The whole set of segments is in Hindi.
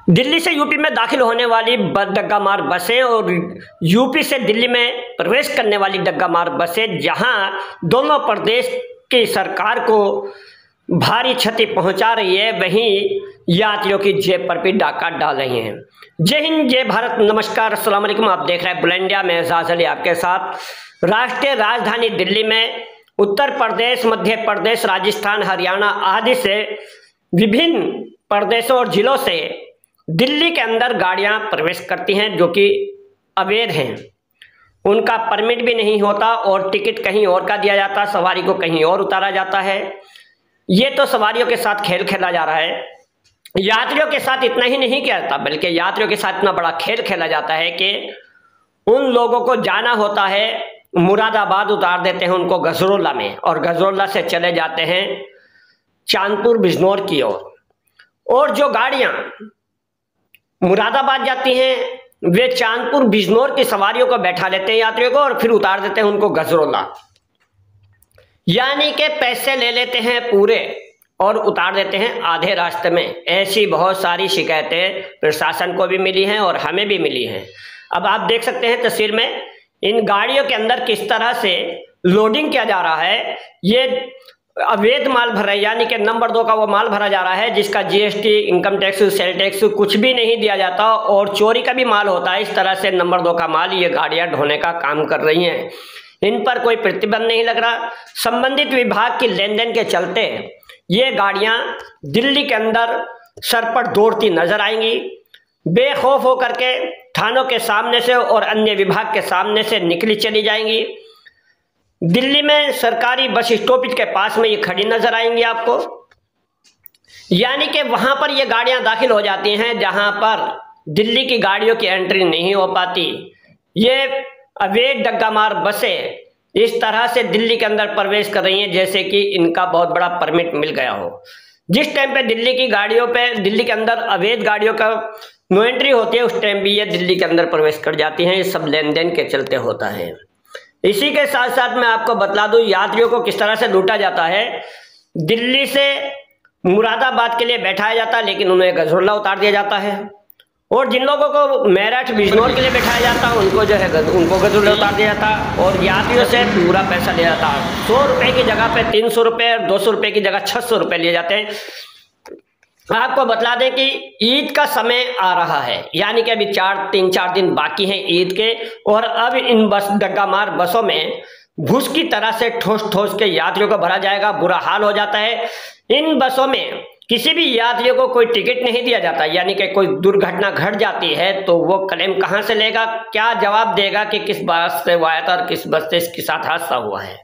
दिल्ली से यूपी में दाखिल होने वाली डग्गा मार बसें और यूपी से दिल्ली में प्रवेश करने वाली डग्गा मार बसें, जहां दोनों प्रदेश की सरकार को भारी क्षति पहुंचा रही है, वहीं यात्रियों की जेब पर भी डाका डाल रही हैं। जय हिंद, जय भारत, नमस्कार, अस्सलाम वालेकुम। आप देख रहे हैं बुलंद इंडिया में एजाज अली आपके साथ। राष्ट्रीय राजधानी दिल्ली में उत्तर प्रदेश, मध्य प्रदेश, राजस्थान, हरियाणा आदि से विभिन्न प्रदेशों और जिलों से दिल्ली के अंदर गाड़ियां प्रवेश करती हैं जो कि अवैध हैं। उनका परमिट भी नहीं होता और टिकट कहीं और का दिया जाता, सवारी को कहीं और उतारा जाता है। ये तो सवारियों के साथ खेल खेला जा रहा है। यात्रियों के साथ इतना ही नहीं किया जाता, बल्कि यात्रियों के साथ इतना बड़ा खेल खेला जाता है कि उन लोगों को जाना होता है मुरादाबाद, उतार देते हैं उनको गजरोला में, और गजरोला से चले जाते हैं चांदपुर बिजनौर की ओर। और जो गाड़ियां मुरादाबाद जाती हैं वे चांदपुर बिजनौर की सवारियों को बैठा लेते हैं, यात्रियों को, और फिर उतार देते हैं उनको गजरोला। यानी कि पैसे ले लेते हैं पूरे और उतार देते हैं आधे रास्ते में। ऐसी बहुत सारी शिकायतें प्रशासन को भी मिली हैं और हमें भी मिली हैं। अब आप देख सकते हैं तस्वीर में इन गाड़ियों के अंदर किस तरह से लोडिंग किया जा रहा है। ये अवैध माल भर रहे हैं, यानी कि नंबर 2 का वो माल भरा जा रहा है जिसका GST, income tax, sale tax कुछ भी नहीं दिया जाता, और चोरी का भी माल होता है। इस तरह से नंबर 2 का माल ये गाड़ियां ढोने का काम कर रही हैं। इन पर कोई प्रतिबंध नहीं लग रहा। संबंधित विभाग की लेन देन के चलते ये गाड़ियां दिल्ली के अंदर सर पर दौड़ती नजर आएंगी। बेखौफ होकर के थानों के सामने से और अन्य विभाग के सामने से निकली चली जाएंगी। दिल्ली में सरकारी बस स्टॉपेज के पास में ये खड़ी नजर आएंगी आपको। यानी कि वहां पर ये गाड़ियां दाखिल हो जाती हैं जहां पर दिल्ली की गाड़ियों की एंट्री नहीं हो पाती। ये अवैध डग्गा मार बसें इस तरह से दिल्ली के अंदर प्रवेश कर रही हैं जैसे कि इनका बहुत बड़ा परमिट मिल गया हो। जिस टाइम पे दिल्ली की गाड़ियों पे, दिल्ली के अंदर अवैध गाड़ियों का नो एंट्री होती है, उस टाइम भी ये दिल्ली के अंदर प्रवेश कर जाती हैं। ये सब लेन देन के चलते होता है। इसी के साथ साथ मैं आपको बतला दूं यात्रियों को किस तरह से लूटा जाता है। दिल्ली से मुरादाबाद के लिए बैठाया जाता है, लेकिन उन्हें गजरोला उतार दिया जाता है। और जिन लोगों को मेरठ, बिजनौर के लिए बैठाया जाता है उनको जो है उनको गजरोला उतार दिया जाता, और यात्रियों से पूरा पैसा लिया जाता। 100 रुपये की जगह पे 300 रुपये, 200 रुपये की जगह 600 रुपये लिए जाते हैं। आपको बतला दें कि ईद का समय आ रहा है, यानी कि अभी 3-4 दिन बाकी हैं ईद के, और अब इन बस डग्गा मार बसों में भूस की तरह से ठोस ठोस के यात्रियों को भरा जाएगा। बुरा हाल हो जाता है। इन बसों में किसी भी यात्रियों को कोई टिकट नहीं दिया जाता, यानी कि कोई दुर्घटना घट जाती है तो वो क्लेम कहां से लेगा, क्या जवाब देगा कि किस बस से वो आया था और किस बस से इसके साथ हादसा हुआ है।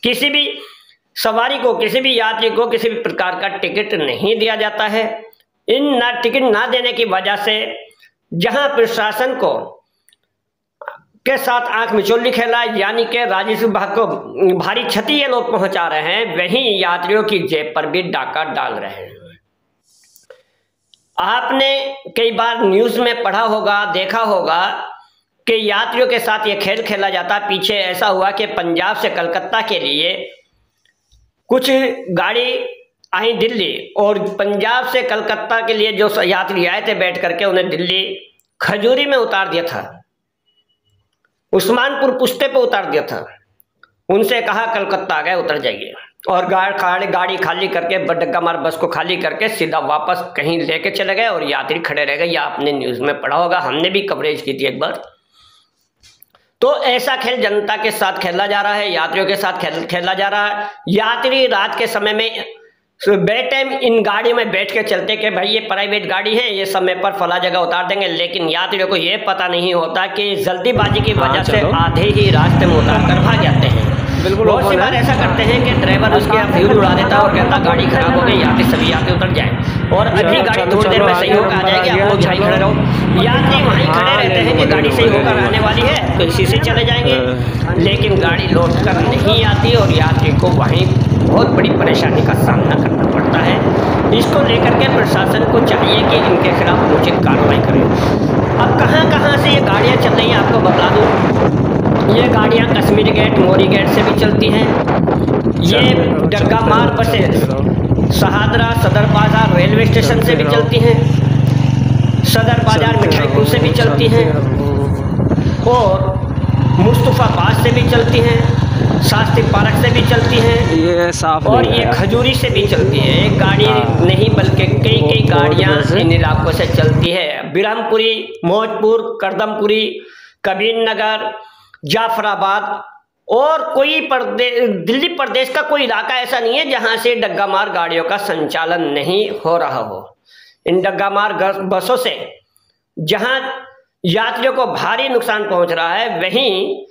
किसी भी सवारी को, किसी भी यात्री को किसी भी प्रकार का टिकट नहीं दिया जाता है। इन टिकट ना देने की वजह से जहां प्रशासन को के साथ आंख मिचौली खेला, यानी कि राजस्व विभाग को भारी क्षति ये लोग पहुंचा रहे हैं, वहीं यात्रियों की जेब पर भी डाका डाल रहे हैं। आपने कई बार न्यूज में पढ़ा होगा, देखा होगा कि यात्रियों के साथ ये खेल खेला जाता। पीछे ऐसा हुआ कि पंजाब से कलकत्ता के लिए कुछ गाड़ी आई दिल्ली, और पंजाब से कलकत्ता के लिए जो यात्री आए थे बैठ करके उन्हें दिल्ली खजूरी में उतार दिया था, उस्मानपुर पुश्ते पे उतार दिया था। उनसे कहा कलकत्ता आ गए, उतर जाइए, और गाड़ी खाली करके डग्गा मार बस को खाली करके सीधा वापस कहीं लेके चले गए और यात्री खड़े रह गए। या आपने न्यूज में पढ़ा होगा, हमने भी कवरेज की थी एक बार। तो ऐसा खेल जनता के साथ खेला जा रहा है, यात्रियों के साथ खेला जा रहा है। यात्री रात के समय में बे टाइम इन गाड़ी में बैठ के चलते कि भाई ये प्राइवेट गाड़ी है, ये समय पर फला जगह उतार देंगे, लेकिन यात्रियों को ये पता नहीं होता कि जल्दीबाजी की वजह से आधे ही रास्ते में उतार कर भाग जाते हैं। बहुत सी बार ऐसा करते हैं कि ड्राइवर उसके फ्यूल उड़ा देता है और कहता गाड़ी खराब हो गई, यात्री सभी यात्री उतर जाए, और अभी गाड़ी थोड़ी देर में सही होकर आ जाएगी, आप लोग यहीं खड़े रहो। यात्री वहीं खड़े रहते हैं कि गाड़ी सही होकर आने वाली है तो इसी से चले जाएंगे, लेकिन गाड़ी लौट कर नहीं आती और यात्री को वहीं बहुत बड़ी परेशानी का सामना करना पड़ता है। इसको लेकर के प्रशासन को चाहिए कि इनके खिलाफ उचित कार्रवाई करें। अब कहाँ से ये गाड़ियाँ चल रही हैं आपको बता दूँ। ये गाड़ियाँ कश्मीरी गेट, मोरी गेट से भी चलती हैं। ये डग्गा मार बसें शहादरा, सदर बाजार रेलवे स्टेशन से भी चलती हैं। सदर बाजार मिठाईपुर से भी चलती हैं और मुस्तफाबाद से भी चलती हैं, शास्त्री पार्क से भी चलती हैं, ये साफ और ये खजूरी से भी चलती है। एक गाड़ी नहीं बल्कि कई गाड़ियां इन इलाकों से चलती है। बिरहमपुरी, मौजपुर, करदमपुरी, कबीर नगर, जाफराबाद और कोई दिल्ली प्रदेश का कोई इलाका ऐसा नहीं है जहां से डग्गामार गाड़ियों का संचालन नहीं हो रहा हो। इन डग्गामार बसों से जहां यात्रियों को भारी नुकसान पहुंच रहा है, वहीं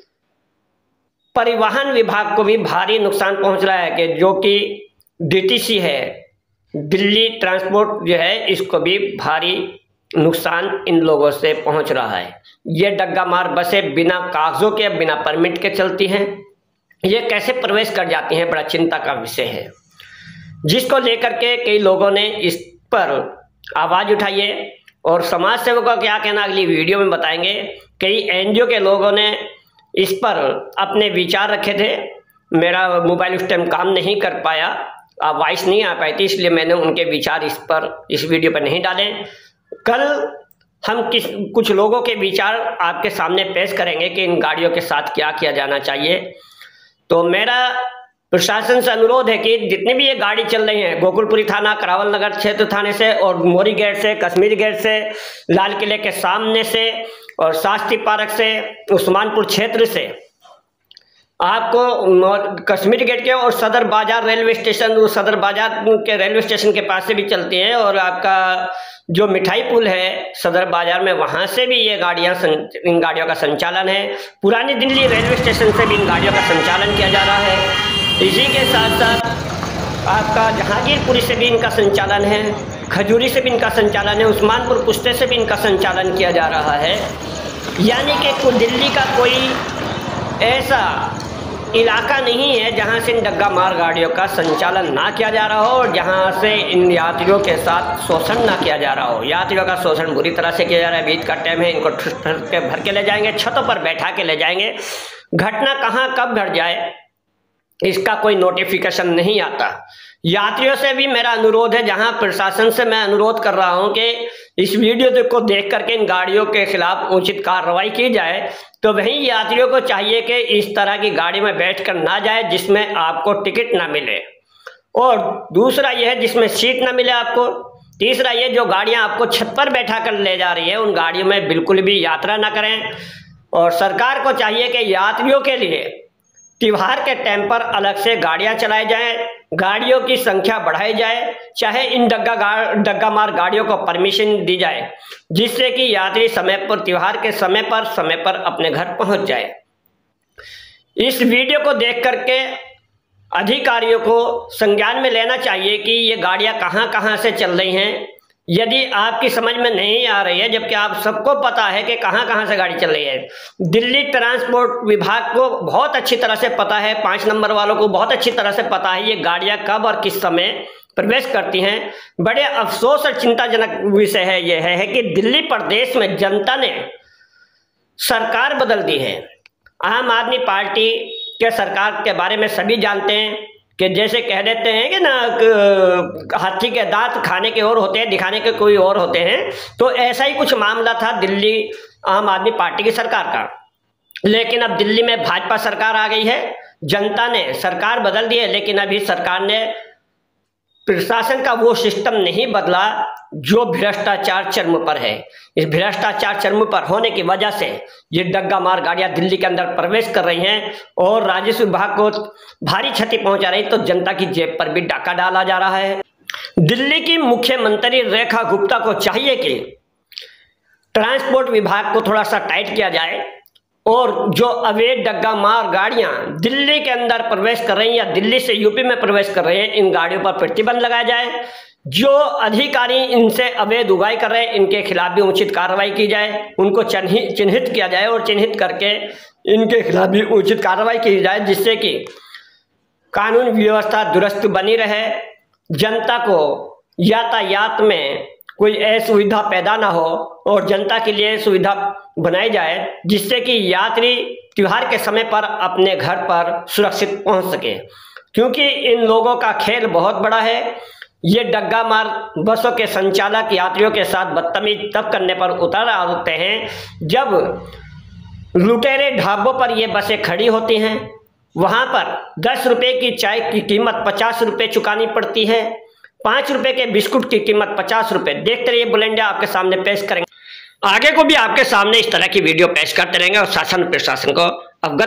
परिवहन विभाग को भी भारी नुकसान पहुंच रहा है कि जो कि डीटीसी है, दिल्ली ट्रांसपोर्ट जो है, इसको भी भारी नुकसान इन लोगों से पहुंच रहा है। ये डग्गामार बसें बिना कागजों के, बिना परमिट के चलती हैं। ये कैसे प्रवेश कर जाती हैं, बड़ा चिंता का विषय है, जिसको लेकर के कई लोगों ने इस पर आवाज उठाई है और समाज सेवकों का क्या कहना अगली वीडियो में बताएंगे। कई एनजीओ के लोगों ने इस पर अपने विचार रखे थे। मेरा मोबाइल उस टाइम काम नहीं कर पाया, वॉइस नहीं आ पाई थी, इसलिए मैंने उनके विचार इस वीडियो पर नहीं डाले। कल हम कुछ लोगों के विचार आपके सामने पेश करेंगे कि इन गाड़ियों के साथ क्या किया जाना चाहिए। तो मेरा प्रशासन से अनुरोध है कि जितनी भी ये गाड़ी चल रही हैं, गोकुलपुरी थाना, करावल नगर क्षेत्र थाने से और मोरी गेट से, कश्मीर गेट से, लाल किले के सामने से और शास्त्री पार्क से, उस्मानपुर क्षेत्र से, आपको कश्मीर गेट के और सदर बाजार रेलवे स्टेशन, सदर बाजार के रेलवे स्टेशन के पास से भी चलती हैं और आपका जो मिठाई पुल है सदर बाजार में, वहां से भी ये इन गाड़ियों का संचालन है। पुरानी दिल्ली रेलवे स्टेशन से भी इन गाड़ियों का संचालन किया जा रहा है। इसी के साथ साथ आपका जहांगीरपुरी से भी इनका संचालन है, खजूरी से भी इनका संचालन है, उस्मानपुर पुश्ते से भी इनका संचालन किया जा रहा है। यानी कि दिल्ली का कोई ऐसा इलाका नहीं है जहां से इन डग्गामार गाड़ियों का संचालन ना किया जा रहा हो और जहां से इन यात्रियों के साथ शोषण ना किया जा रहा हो। यात्रियों का शोषण बुरी तरह से किया जा रहा है। बीच का टाइम है, इनको भर के ले जाएंगे, छतों पर बैठा के ले जाएंगे। घटना कहाँ कब घट जाए इसका कोई नोटिफिकेशन नहीं आता। यात्रियों से भी मेरा अनुरोध है, जहां प्रशासन से मैं अनुरोध कर रहा हूं कि इस वीडियो को देख करके इन गाड़ियों के खिलाफ उचित कार्रवाई की जाए, तो वहीं यात्रियों को चाहिए कि इस तरह की गाड़ी में बैठकर ना जाए जिसमें आपको टिकट ना मिले, और दूसरा यह है जिसमें सीट ना मिले आपको। तीसरा ये जो गाड़ियां आपको छत पर बैठा कर ले जा रही है, उन गाड़ियों में बिल्कुल भी यात्रा ना करें। और सरकार को चाहिए कि यात्रियों के लिए त्योहार के टाइम पर अलग से गाड़ियां चलाई जाएं, गाड़ियों की संख्या बढ़ाई जाए, चाहे इन डग्गामार गाड़ियों को परमिशन दी जाए, जिससे कि यात्री समय पर, त्योहार के समय पर अपने घर पहुंच जाए। इस वीडियो को देख करके अधिकारियों को संज्ञान में लेना चाहिए कि ये गाड़ियां कहां से चल रही हैं। यदि आपकी समझ में नहीं आ रही है, जबकि आप सबको पता है कि कहां से गाड़ी चल रही है, दिल्ली ट्रांसपोर्ट विभाग को बहुत अच्छी तरह से पता है, 5 नंबर वालों को बहुत अच्छी तरह से पता है ये गाड़ियां कब और किस समय प्रवेश करती हैं। बड़े अफसोस और चिंताजनक विषय है यह है कि दिल्ली प्रदेश में जनता ने सरकार बदल दी है। आम आदमी पार्टी के सरकार के बारे में सभी जानते हैं कि जैसे कह देते हैं कि ना हाथी के दांत खाने के और होते हैं, दिखाने के कोई और होते हैं, तो ऐसा ही कुछ मामला था दिल्ली आम आदमी पार्टी की सरकार का। लेकिन अब दिल्ली में भाजपा सरकार आ गई है, जनता ने सरकार बदल दी है, लेकिन अभी सरकार ने प्रशासन का वो सिस्टम नहीं बदला जो भ्रष्टाचार चरम पर है। इस भ्रष्टाचार चरम पर होने की वजह से ये डग्गामार गाड़ियां दिल्ली के अंदर प्रवेश कर रही हैं और राजस्व विभाग को भारी क्षति पहुंचा रही, तो जनता की जेब पर भी डाका डाला जा रहा है। दिल्ली की मुख्यमंत्री रेखा गुप्ता को चाहिए कि ट्रांसपोर्ट विभाग को थोड़ा सा टाइट किया जाए और जो अवैध डग्गामार गाड़ियां दिल्ली के अंदर प्रवेश कर रही हैं या दिल्ली से यूपी में प्रवेश कर रहे हैं, इन गाड़ियों पर प्रतिबंध लगाया जाए। जो अधिकारी इनसे अवैध उगाई कर रहे हैं, इनके खिलाफ भी उचित कार्रवाई की जाए, उनको चिन्हित किया जाए और चिन्हित करके इनके खिलाफ भी उचित कार्रवाई की जाए, जिससे कि कानून व्यवस्था दुरुस्त बनी रहे, जनता को यातायात में कोई असुविधा पैदा ना हो और जनता के लिए सुविधा बनाई जाए, जिससे कि यात्री त्योहार के समय पर अपने घर पर सुरक्षित पहुंच सके। क्योंकि इन लोगों का खेल बहुत बड़ा है। ये डग्गा मार बसों के संचालक यात्रियों के साथ बदतमीज तब करने पर उतर आते हैं जब लुटेरे ढाबों पर ये बसें खड़ी होती हैं। वहाँ पर 10 रुपये की चाय की कीमत 50 रुपये चुकानी पड़ती है। 5 रुपये के बिस्कुट की कीमत 50 रुपये। देखते रहिए बुलेट इंडिया आपके सामने पेश करेंगे। आगे को भी आपके सामने इस तरह की वीडियो पेश करते रहेंगे और शासन प्रशासन को अवगत